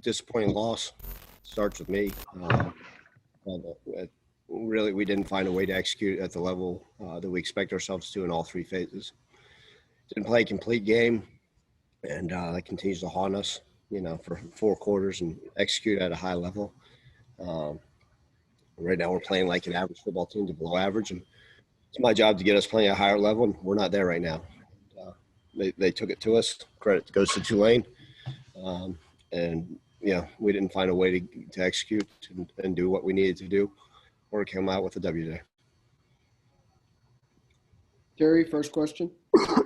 disappointing loss. Starts with me. Really, we didn't find a way to execute at the level that we expect ourselves to in all three phases. Didn't play a complete game, and that continues to haunt us, for 4 quarters and execute at a high level. Right now we're playing like an average football team to below average, and it's my job to get us playing at a higher level, and we're not there right now. They took it to us. Credit goes to Tulane. We didn't find a way to execute and do what we needed to do or come out with a W today. Terry, first question. How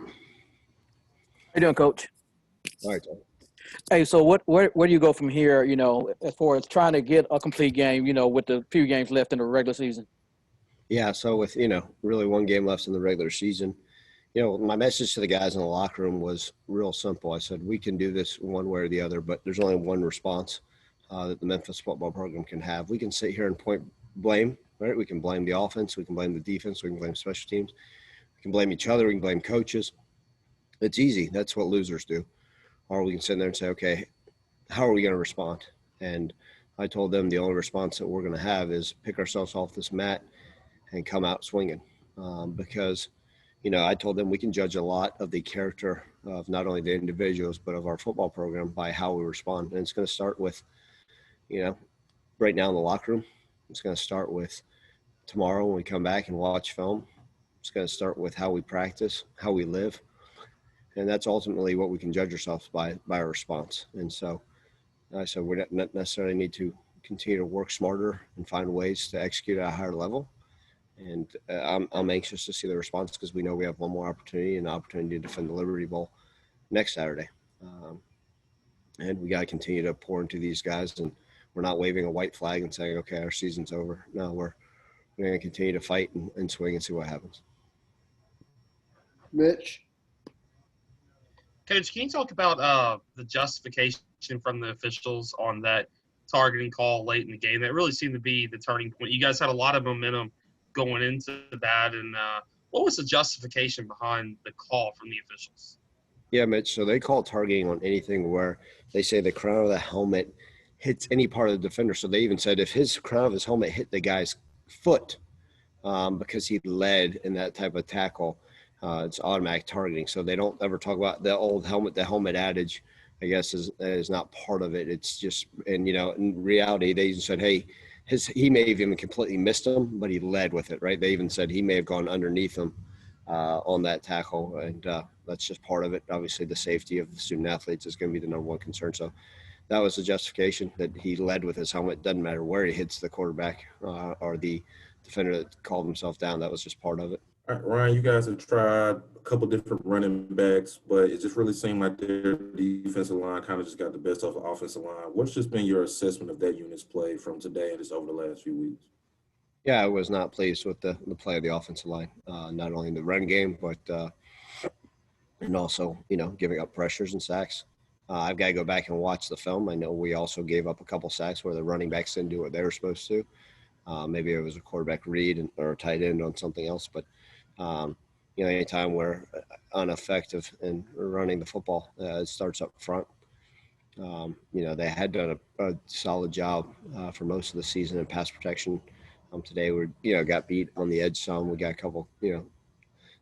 you doing, Coach? All right, Tom. Hey, so where do you go from here, as far as trying to get a complete game, with the few games left in the regular season? Yeah, so with, really one game left in the regular season, my message to the guys in the locker room was real simple. I said, we can do this one way or the other, but there's only one response that the Memphis football program can have. We can sit here and point blame, right? We can blame the offense. We can blame the defense. We can blame special teams. We can blame each other. We can blame coaches. It's easy. That's what losers do. Or we can sit there and say, okay, how are we going to respond? And I told them the only response that we're going to have is pick ourselves off this mat and come out swinging. Because, I told them we can judge a lot of the character of not only the individuals, but of our football program by how we respond. And it's going to start with, right now in the locker room. It's going to start with tomorrow when we come back and watch film. It's going to start with how we practice, how we live. And that's ultimately what we can judge ourselves by our response. And so I said we don't necessarily need to continue to work smarter and find ways to execute at a higher level. And I'm anxious to see the response because we know we have one more opportunity, an opportunity to defend the Liberty Bowl next Saturday. And we got to continue to pour into these guys. And we're not waving a white flag and saying, okay, our season's over. No, we're going to continue to fight and swing and see what happens. Mitch? Coach, can you talk about the justification from the officials on that targeting call late in the game? That really seemed to be the turning point. You guys had a lot of momentum going into that, and what was the justification behind the call from the officials? Yeah, Mitch, so they call targeting on anything where they say the crown of the helmet hits any part of the defender. So they even said if his crown of his helmet hit the guy's foot because he led in that type of tackle, it's automatic targeting. So they don't ever talk about the old helmet. The helmet adage, I guess, is not part of it. It's just, and in reality, they even said, hey, he may have even completely missed him, but he led with it, right? They even said he may have gone underneath him on that tackle, and that's just part of it. Obviously, the safety of the student athletes is going to be the number one concern. So that was the justification, that he led with his helmet. Doesn't matter where he hits the quarterback or the defender that called himself down. That was just part of it. All right, Ryan, you guys have tried a couple different running backs, but it just really seemed like their defensive line kind of just got the best of the offensive line. What's just been your assessment of that unit's play from today and just over the last few weeks? Yeah, I was not pleased with the play of the offensive line, not only in the run game, but and also, giving up pressures and sacks. I've got to go back and watch the film. I know we also gave up a couple sacks where the running backs didn't do what they were supposed to. Maybe it was a quarterback read or a tight end on something else, but anytime we're ineffective in running the football, it starts up front. They had done a solid job for most of the season in pass protection. Today we got beat on the edge some. We got a couple,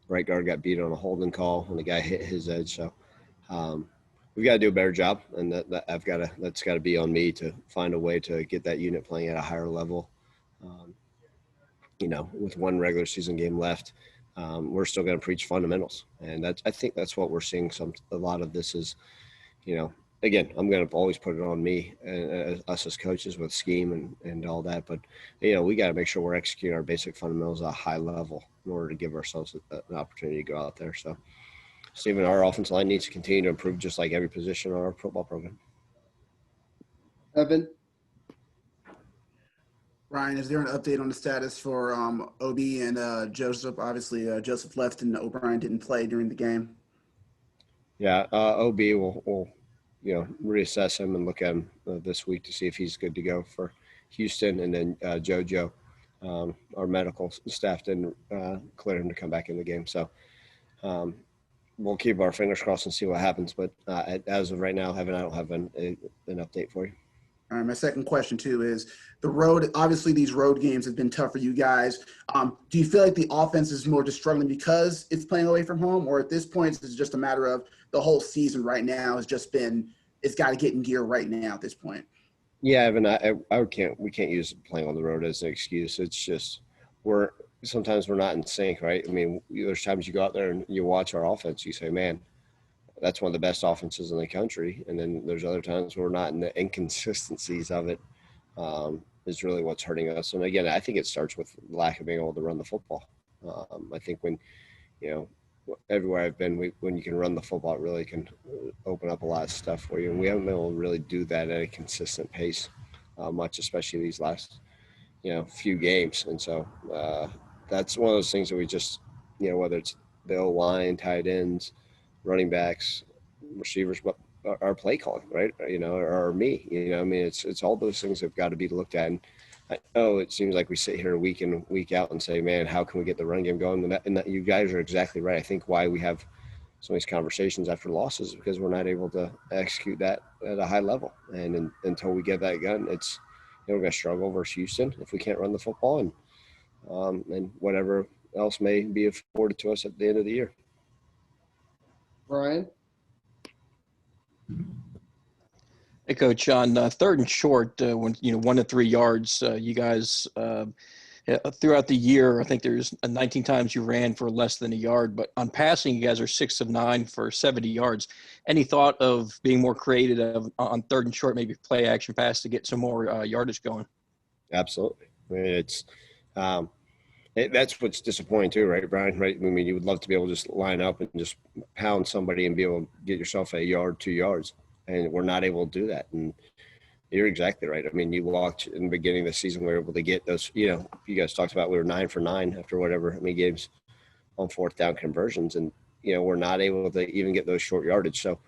right guard got beat on a holding call when the guy hit his edge. So we've got to do a better job, and that's got to be on me to find a way to get that unit playing at a higher level. With one regular season game left, we're still going to preach fundamentals, and I think that's what we're seeing. A lot of this is, again, I'm going to always put it on me and us as coaches with scheme and all that. But, we got to make sure we're executing our basic fundamentals at a high level in order to give ourselves an opportunity to go out there. So, Stephen, our offensive line needs to continue to improve just like every position on our football program. Evan? Ryan, is there an update on the status for OB and Joseph? Obviously, Joseph left and O'Brien didn't play during the game. Yeah, OB will reassess him and look at him this week to see if he's good to go for Houston. And then JoJo, our medical staff didn't clear him to come back in the game. So we'll keep our fingers crossed and see what happens. But as of right now, Evan, I don't have an update for you. My second question too is the road. Obviously, these road games have been tough for you guys. Do you feel like the offense is more just struggling because it's playing away from home, or at this point, it's just a matter of the whole season right now has just been it's got to get in gear right now at this point? Yeah, Evan, we can't use playing on the road as an excuse. It's just sometimes we're not in sync, right? I mean, there's times you go out there and you watch our offense, you say, man, that's one of the best offenses in the country. And then there's other times where we're not, and the inconsistencies of it is really what's hurting us. And again, I think it starts with lack of being able to run the football. I think when, everywhere I've been, when you can run the football, it really can open up a lot of stuff for you. And we haven't been able to really do that at a consistent pace much, especially these last, few games. And so that's one of those things that we just, whether it's the O-line, tight ends, running backs, receivers, but our play calling, right? Or me, I mean, it's all those things have got to be looked at. And I know it seems like we sit here week in, week out and say, man, how can we get the run game going? And that you guys are exactly right. I think why we have some of these conversations after losses is because we're not able to execute that at a high level. And until we get that gun, it's, we're going to struggle versus Houston if we can't run the football and whatever else may be afforded to us at the end of the year. Ryan? Hey, Coach, on third and short, when 1 to 3 yards, you guys throughout the year, I think there's 19 times you ran for less than a yard, but on passing, you guys are 6 of 9 for 70 yards. Any thought of being more creative on third and short, maybe play action pass to get some more yardage going? Absolutely. I mean, it's that's what's disappointing too, right, Brian? Right? I mean, you would love to be able to just line up and just pound somebody and be able to get yourself a yard, 2 yards, and we're not able to do that. And you're exactly right. I mean, you walked in the beginning of the season, we were able to get those, you guys talked about we were 9 for 9 after whatever many games on fourth down conversions. And, we're not able to even get those short yardage. So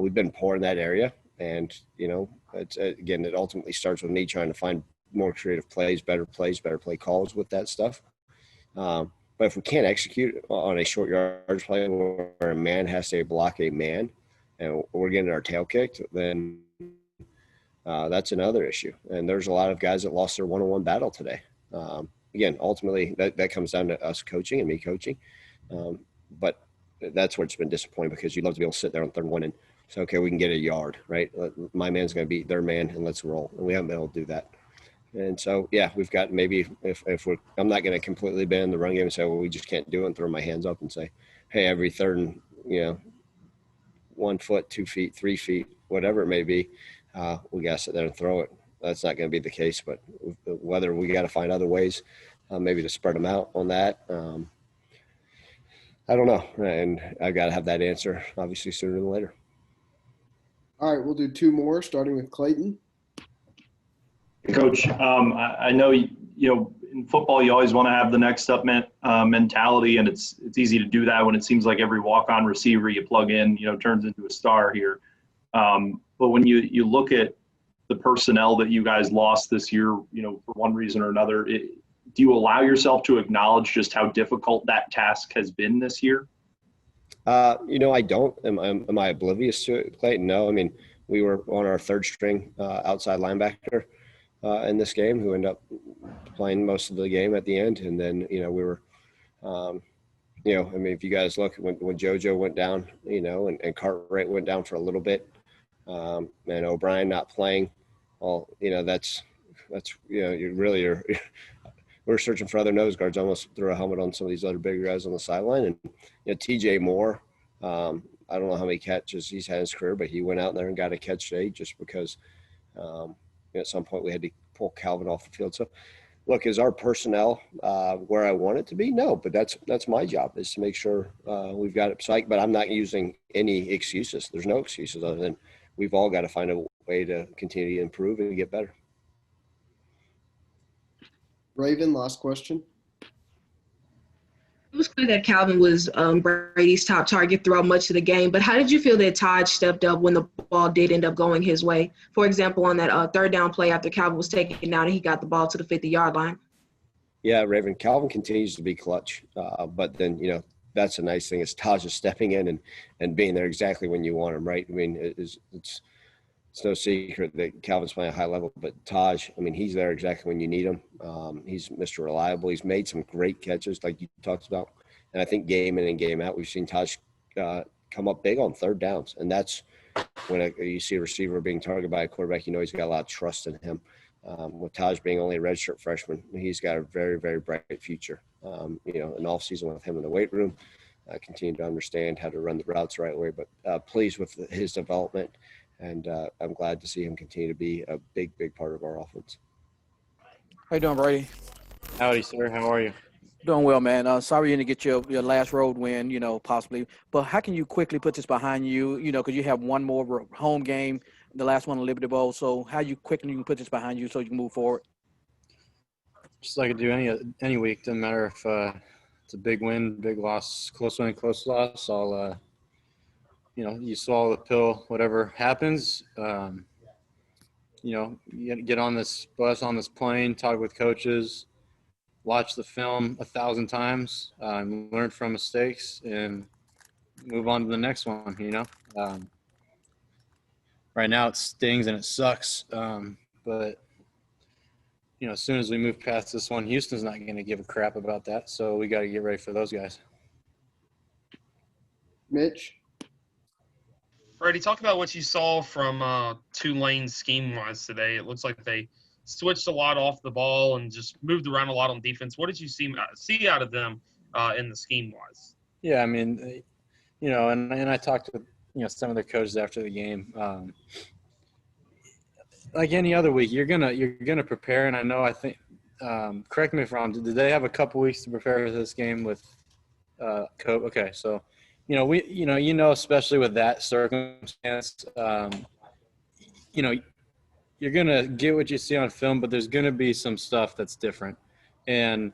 we've been poor in that area. And, it ultimately starts with me trying to find more creative plays, better play calls with that stuff. But if we can't execute on a short yardage play where a man has to block a man and we're getting our tail kicked, then that's another issue. And there's a lot of guys that lost their one-on-one battle today. Again, ultimately, that comes down to us coaching and me coaching. But that's where it's been disappointing because you'd love to be able to sit there on third and 1 and say, okay, we can get a yard, right? My man's going to beat their man and let's roll. And we haven't been able to do that. And so, yeah, we've got maybe if I'm not going to completely ban the run game and say, well, we just can't do it and throw my hands up and say, hey, every third and, 1 foot, 2 feet, 3 feet, whatever it may be, we got to sit there and throw it. That's not going to be the case, but whether we got to find other ways maybe to spread them out on that. I don't know. And I got to have that answer obviously sooner than later. All right, we'll do 2 more, starting with Clayton. Coach, I know, in football, you always want to have the next up mentality, and it's easy to do that when it seems like every walk-on receiver you plug in, turns into a star here. But when you look at the personnel that you guys lost this year, for one reason or another, do you allow yourself to acknowledge just how difficult that task has been this year? I don't. Am I oblivious to it, Clayton? No. I mean, we were on our third string outside linebacker in this game who ended up playing most of the game at the end. And then, we were, if you guys look when JoJo went down, and Cartwright went down for a little bit, and O'Brien not playing, well, that's you really are. We're searching for other nose guards. Almost threw a helmet on some of these other bigger guys on the sideline. And TJ Moore, I don't know how many catches he's had in his career, but he went out there and got a catch today just because at some point we had to pull Calvin off the field. So, look, is our personnel where I want it to be? No, but that's my job is to make sure we've got it psyched. But I'm not using any excuses. There's no excuses other than we've all got to find a way to continue to improve and get better. Raven, last question. It was clear that Calvin was Brady's top target throughout much of the game, but how did you feel that Todd stepped up when the ball did end up going his way? For example, on that third down play after Calvin was taken down and he got the ball to the 50-yard line. Yeah, Raven, Calvin continues to be clutch, but then, that's a nice thing is Todd just stepping in and being there exactly when you want him, right? I mean, it's it's no secret that Calvin's playing a high level, but Taj, I mean, he's there exactly when you need him. He's Mr. Reliable. He's made some great catches like you talked about. And I think game in and game out, we've seen Taj come up big on third downs. And that's when you see a receiver being targeted by a quarterback, you know he's got a lot of trust in him. With Taj being only a redshirt freshman, he's got a very, very bright future. An off season with him in the weight room, continue to understand how to run the routes the right way. But pleased with his development. And I'm glad to see him continue to be a big, big part of our offense. How you doing, Brady? Howdy, sir. How are you? Doing well, man. Sorry you didn't get your last road win, possibly. But how can you quickly put this behind you, because you have one more home game, the last one in Liberty Bowl. So how you quickly can put this behind you so you can move forward? Just like I do any week. Doesn't matter if it's a big win, big loss, close win, close loss. I'll you swallow the pill, whatever happens. You get on this bus, on this plane, talk with coaches, watch the film 1,000 times, learn from mistakes, and move on to the next one, Right now it stings and it sucks, but, as soon as we move past this one, Houston's not going to give a crap about that, so we got to get ready for those guys. Mitch? Brady, talk about what you saw from Tulane scheme-wise today. It looks like they switched a lot off the ball and just moved around a lot on defense. What did you see out of them in the scheme-wise? Yeah, I mean, and I talked with, some of the coaches after the game. Like any other week, you're gonna prepare, and I think, correct me if I'm wrong, did they have a couple weeks to prepare for this game with Cope? Okay, so especially with that circumstance, you're going to get what you see on film, but there's going to be some stuff that's different. And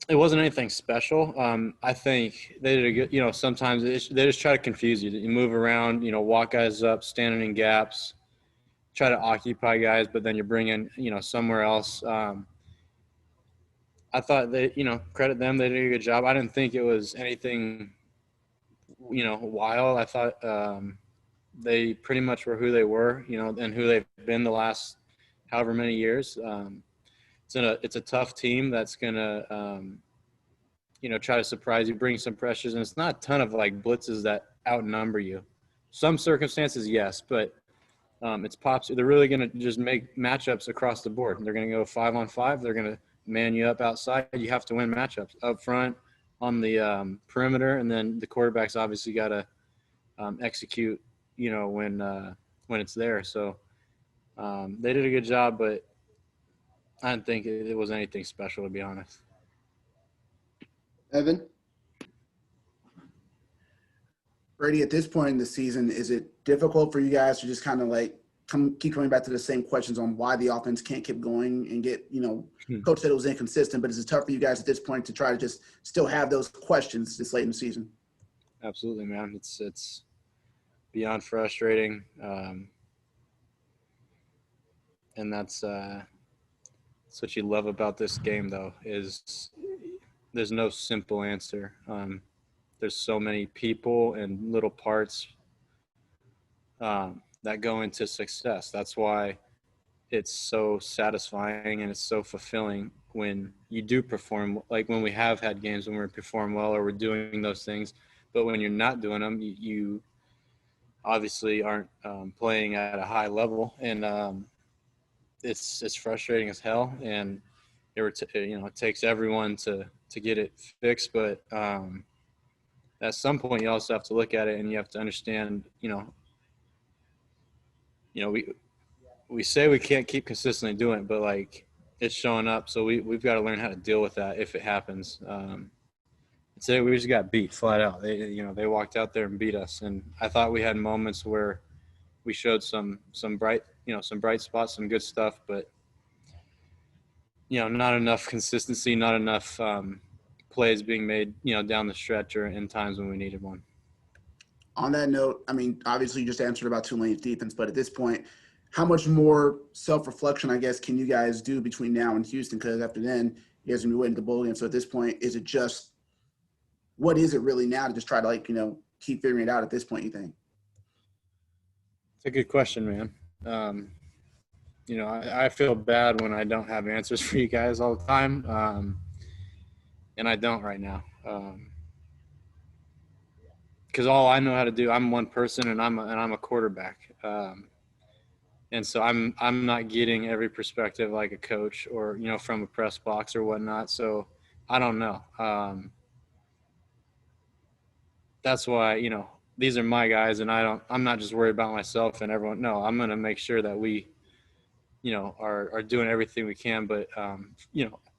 it wasn't anything special. I think they did a good, sometimes they just try to confuse you. You move around, walk guys up, standing in gaps, try to occupy guys, but then you're bringing, somewhere else. I thought they, credit them. They did a good job. I didn't think it was anything, wild. I thought they pretty much were who they were, and who they've been the last however many years. It's a tough team that's going to, try to surprise you, bring some pressures. And it's not a ton of blitzes that outnumber you. Some circumstances, yes, but it's pops. They're really going to just make matchups across the board. They're going to go 5-on-5. They're going to man you up outside. You have to win matchups up front, on the perimeter, and then the quarterback's obviously got to execute, when it's there. So they did a good job, but I didn't think it was anything special, to be honest. Evan? Brady, at this point in the season, is it difficult for you guys to just kind of keep coming back to the same questions on why the offense can't keep going and get, Coach said it was inconsistent, but is it tough for you guys at this point to try to just still have those questions this late in the season? Absolutely, man. It's beyond frustrating. And that's what you love about this game, though, is there's no simple answer. There's so many people and little parts that go into success. That's why it's so satisfying and it's so fulfilling when you do perform, like when we have had games when we perform well or we're doing those things. But when you're not doing them, you obviously aren't playing at a high level, and it's frustrating as hell. And it takes everyone to get it fixed. But at some point, you also have to look at it and you have to understand, we say we can't keep consistently doing it, but it's showing up. So we've got to learn how to deal with that if it happens. Today we just got beat flat out. They walked out there and beat us. And I thought we had moments where we showed some bright spots, some good stuff, but not enough consistency, not enough plays being made, down the stretch or in times when we needed one. On that note, I mean, obviously you just answered about Tulane's defense, but at this point, how much more self-reflection, I guess, can you guys do between now and Houston? Because after then, you guys are going to be waiting the bowl game. So at this point, is it just – what is it really now to just try to, keep figuring it out at this point, you think? It's a good question, man. I feel bad when I don't have answers for you guys all the time, and I don't right now. Because all I know how to do, I'm one person, and I'm a quarterback, and so I'm not getting every perspective like a coach or from a press box or whatnot. So I don't know. That's why these are my guys, and I'm not just worried about myself and everyone. No, I'm going to make sure that we are doing everything we can. But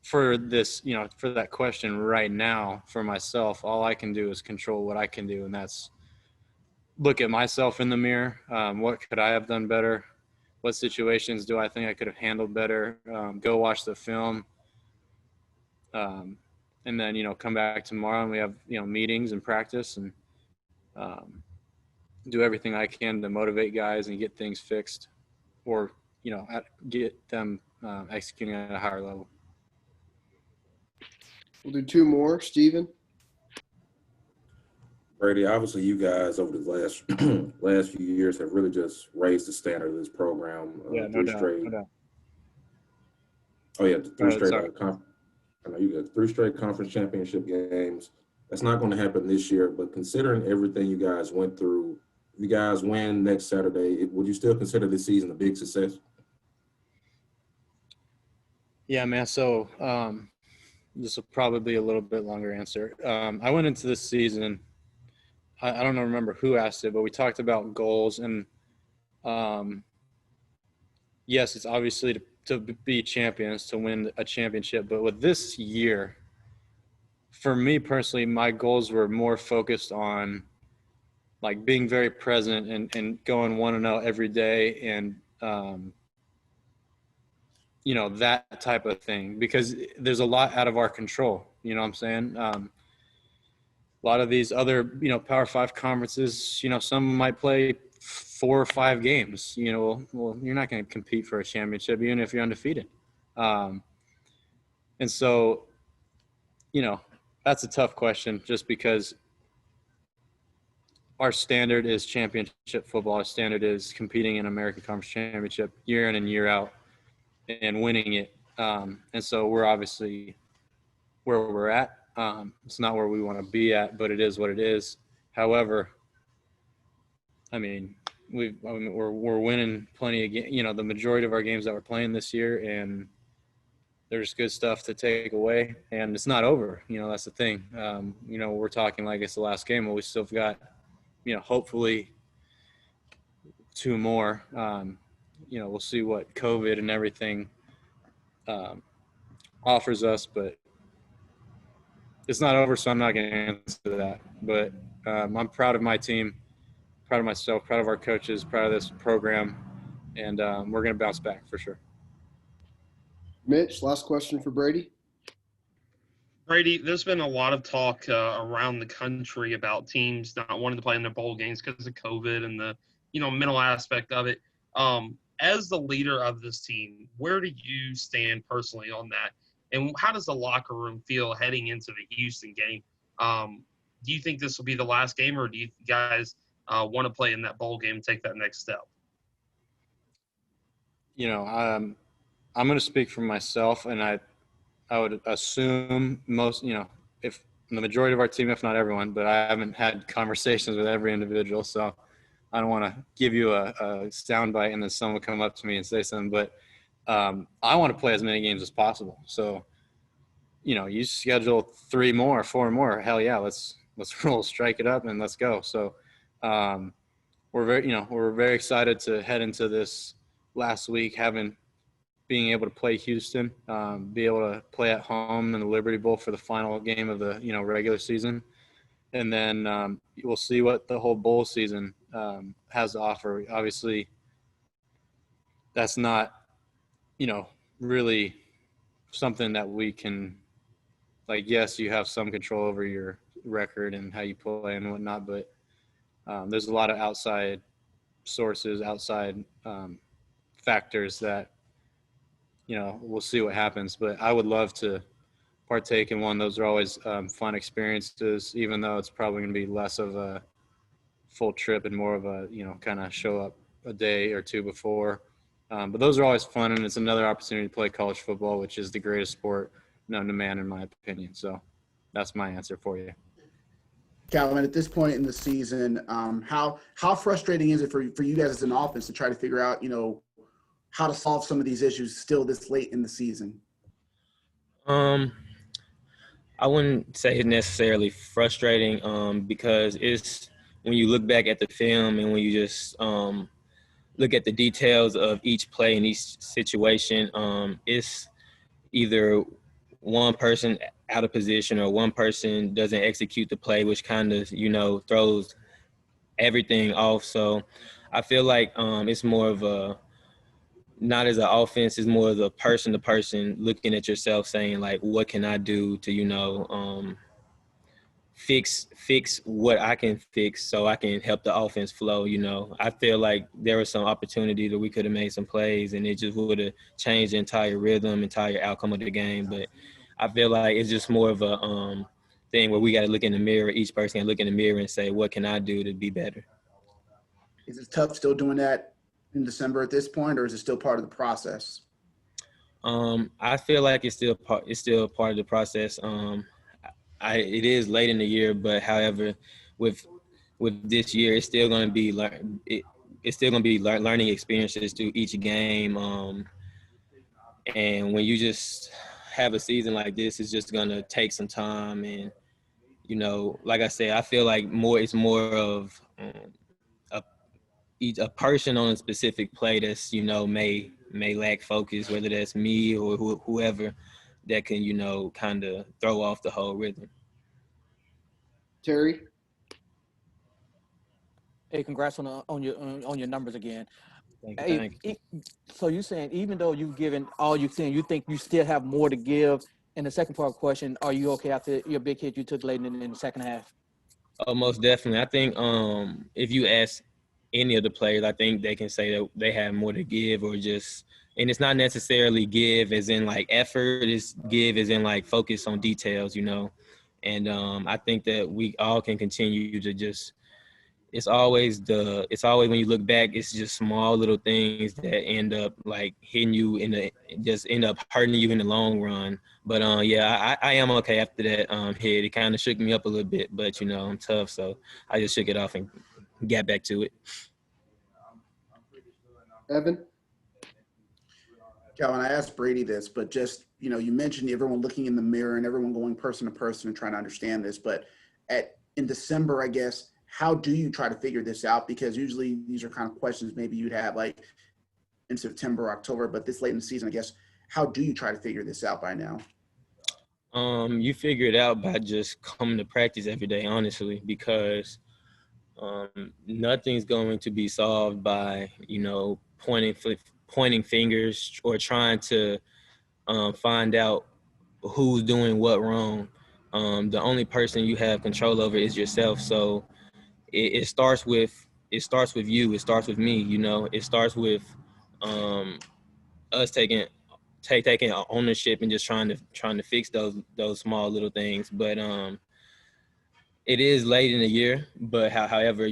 for this, for that question right now, for myself, all I can do is control what I can do, and that's look at myself in the mirror. What could I have done better? What situations do I think I could have handled better? Go watch the film, and then come back tomorrow, and we have meetings and practice, and do everything I can to motivate guys and get things fixed, or get them executing at a higher level. We'll do two more. Steven? Brady, obviously you guys over the last few years have really just raised the standard of this program. Yeah, no doubt. Oh yeah, three straight. Sorry. I know you got 3 straight conference championship games. That's not going to happen this year, but considering everything you guys went through, if you guys win next Saturday, would you still consider this season a big success? Yeah, man. So this will probably be a little bit longer answer. I went into this season. I don't remember who asked it, but we talked about goals, and yes, it's obviously to be champions, to win a championship. But with this year, for me personally, my goals were more focused on like being very present and going 1-0 every day, and that type of thing, because there's a lot out of our control. You know what I'm saying? A lot of these other, Power 5 conferences, some might play 4 or 5 games. Well, you're not going to compete for a championship even if you're undefeated. And so, that's a tough question, just because our standard is championship football. Our standard is competing in American Conference Championship year in and year out and winning it. And so we're obviously where we're at. It's not where we want to be at, but it is what it is. However, we're winning plenty of games. The majority of our games that we're playing this year, and there's good stuff to take away, and it's not over. That's the thing. We're talking like it's the last game, but we still got, hopefully 2 more. We'll see what COVID and everything offers us, but it's not over, so I'm not going to answer that. But I'm proud of my team, proud of myself, proud of our coaches, proud of this program, and we're going to bounce back for sure. Mitch, last question for Brady. Brady, there's been a lot of talk around the country about teams not wanting to play in their bowl games because of COVID and the mental aspect of it. As the leader of this team, where do you stand personally on that? And how does the locker room feel heading into the Houston game? Do you think this will be the last game, or do you guys want to play in that bowl game and take that next step? I'm going to speak for myself, and I would assume most, if the majority of our team, if not everyone, but I haven't had conversations with every individual, so I don't want to give you a soundbite and then someone will come up to me and say something, but I want to play as many games as possible. So, you schedule 3 more, 4 more, hell yeah, let's roll, strike it up, and let's go. So we're very excited to head into this last week, being able to play Houston, be able to play at home in the Liberty Bowl for the final game of the regular season, and then we'll see what the whole bowl season has to offer. Obviously, that's not really something that we can, yes, you have some control over your record and how you play and whatnot, but there's a lot of outside sources, outside factors that we'll see what happens. But I would love to partake in one. Those are always fun experiences, even though it's probably going to be less of a full trip and more of a kind of show up a day or two before. But those are always fun, and it's another opportunity to play college football, which is the greatest sport known to man, in my opinion. So that's my answer for you. Calvin, at this point in the season, how frustrating is it for you guys as an offense to try to figure out, how to solve some of these issues still this late in the season? I wouldn't say it's necessarily frustrating because it's when you look back at the film and when you just look at the details of each play and each situation, it's either one person out of position or one person doesn't execute the play, which kind of, throws everything off. So I feel like it's more of a, not as an offense, it's more as a person to person looking at yourself saying like, what can I do to, fix what I can fix so I can help the offense flow. I feel like there was some opportunity that we could have made some plays and it just would have changed the entire rhythm, entire outcome of the game. But I feel like it's just more of a thing where we got to look in the mirror. Each person can look in the mirror and say, what can I do to be better? Is it tough still doing that in December at this point, or is it still part of the process? I feel like it's still part of the process. It is late in the year, but however, with this year, it's still going to be learning experiences through each game. And when you just have a season like this, it's just going to take some time. And like I said, I feel like it's more of a person on a specific play that's may lack focus, whether that's me or whoever that can kind of throw off the whole rhythm. Terry? Hey, congrats on your numbers again. Thank you. So you're saying even though you've given all you've seen, you think you still have more to give? And the second part of the question, are you okay after your big hit you took late in the second half? Oh, most definitely. I think if you ask any of the players, I think they can say that they have more to give, or just, and it's not necessarily give as in like effort, it's give as in like focus on details, And I think that we all can continue to just, it's always when you look back, it's just small little things that end up like hitting you just end up hurting you in the long run. But I am okay after that hit. It kind of shook me up a little bit, but I'm tough, so I just shook it off and got back to it. Evan? Calvin, I asked Brady this, but just, you mentioned everyone looking in the mirror and everyone going person to person and trying to understand this. But in December, I guess, how do you try to figure this out? Because usually these are kind of questions maybe you'd have like in September, October, but this late in the season, I guess, how do you try to figure this out by now? You figure it out by just coming to practice every day, honestly, because nothing's going to be solved by, pointing fingers or trying to find out who's doing what wrong. The only person you have control over is yourself. So it starts with you. It starts with me. It starts with us taking ownership and just trying to fix those small little things. But it is late in the year. But however,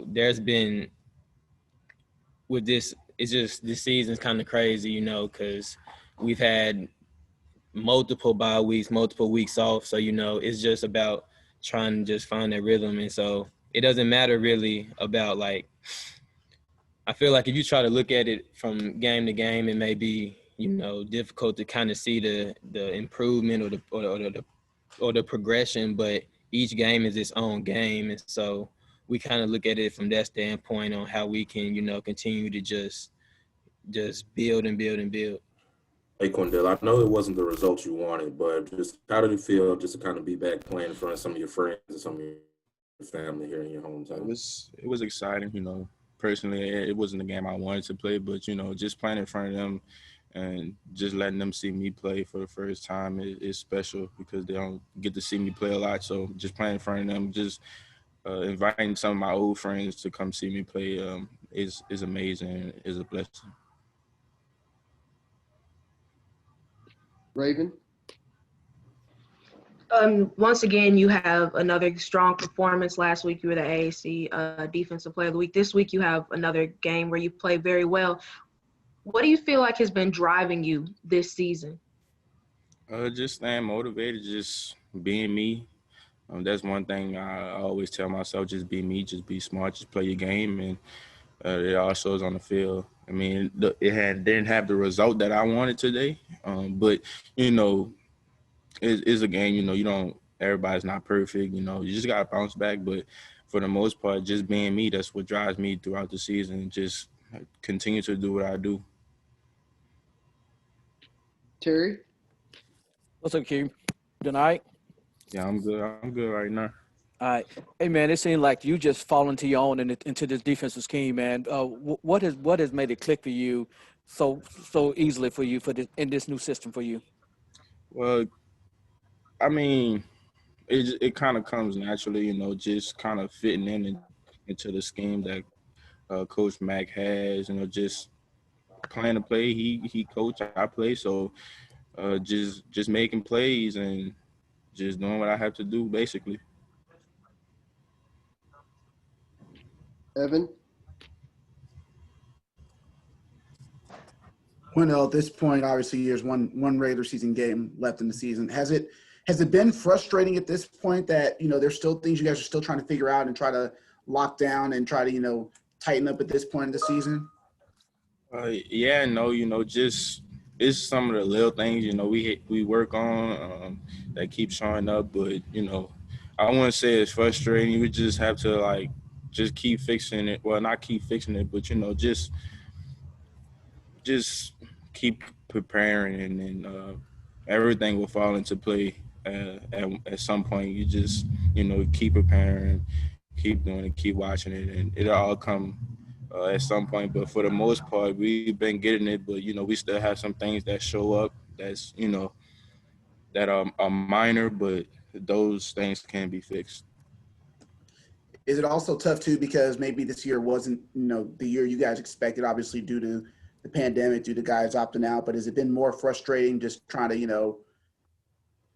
there's been with this. It's just this season's kind of crazy, because we've had multiple bye weeks, multiple weeks off. So, it's just about trying to just find that rhythm. And so it doesn't matter really about like, I feel like if you try to look at it from game to game, it may be, difficult to kind of see the improvement or the progression, but each game is its own game. And so we kind of look at it from that standpoint on how we can, continue to just build and build and build. Hey, Quindell, I know it wasn't the result you wanted, but just how did it feel just to kind of be back playing in front of some of your friends and some of your family here in your hometown? It was exciting, Personally, it wasn't the game I wanted to play, but, just playing in front of them and just letting them see me play for the first time is special because they don't get to see me play a lot. So just playing in front of them, just inviting some of my old friends to come see me play is amazing, is a blessing. Raven? Once again, you have another strong performance. Last week, you were the AAC Defensive Player of the Week. This week, you have another game where you play very well. What do you feel like has been driving you this season? Just staying motivated, just being me. That's one thing I always tell myself: just be me, just be smart, just play your game, and it all shows on the field. I mean, didn't have the result that I wanted today, but you know, it's a game. You know, you don't. Everybody's not perfect. You know, you just gotta bounce back. But for the most part, just being me, that's what drives me throughout the season. Just continue to do what I do. Terry? What's up, Q? Tonight? Yeah, I'm good. I'm good right now. All right. Hey, man, it seems like you just fall into your own and into this defensive scheme, man. What has made it click for you so easily for you in this new system for you? Well, I mean, it kind of comes naturally, you know, just kind of fitting into the scheme that Coach Mack has, you know, just playing the play he coach, I play. So just making plays and just doing what I have to do, basically. Evan? Quindell, at this point, obviously, there's one regular season game left in the season. Has it been frustrating at this point that, you know, there's still things you guys are still trying to figure out and try to lock down and try to, you know, tighten up at this point in the season? Yeah, no, you know, just it's some of the little things, you know, we work on that keep showing up, but you know, I wouldn't say it's frustrating. We just have to like just keep fixing it. Well, not keep fixing it, but you know, just keep preparing, and then everything will fall into play at some point. You just, you know, keep preparing, keep doing it, keep watching it, and it'll all come at some point. But for the most part, we've been getting it. But you know, we still have some things that show up that's, you know, that are minor, but those things can be fixed. Is it also tough too because maybe this year wasn't, you know, the year you guys expected, obviously due to the pandemic, due to guys opting out, but has it been more frustrating just trying to, you know,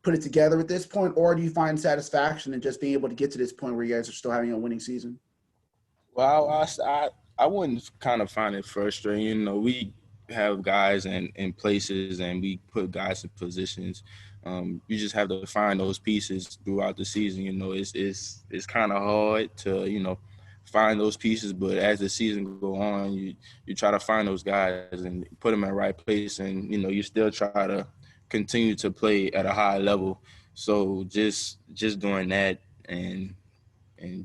put it together at this point, or do you find satisfaction in just being able to get to this point where you guys are still having a winning season? Well, I wouldn't kind of find it frustrating. You know, we have guys in places, and we put guys in positions. You just have to find those pieces throughout the season. You know, it's kind of hard to, you know, find those pieces, but as the season go on, you try to find those guys and put them in the right place, and you know, you still try to continue to play at a high level. So just doing that and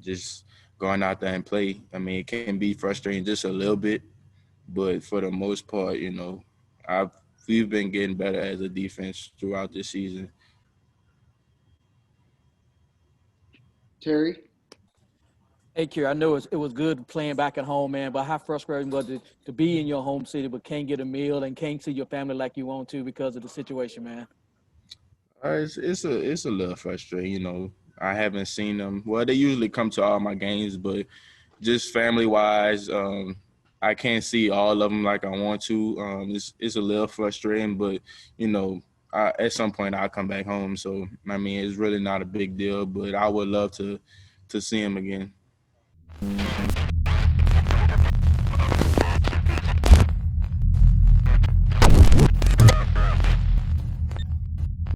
just going out there and play. I mean, it can be frustrating just a little bit, but for the most part, you know, we've been getting better as a defense throughout this season. Terry? Hey, Q, I know it was good playing back at home, man, but how frustrating was it to be in your home city but can't get a meal and can't see your family like you want to because of the situation, man? It's a little frustrating, you know. I haven't seen them. Well, they usually come to all my games, but just family wise, I can't see all of them like I want to. It's a little frustrating, but you know, at some point I'll come back home. So I mean, it's really not a big deal, but I would love to see them again.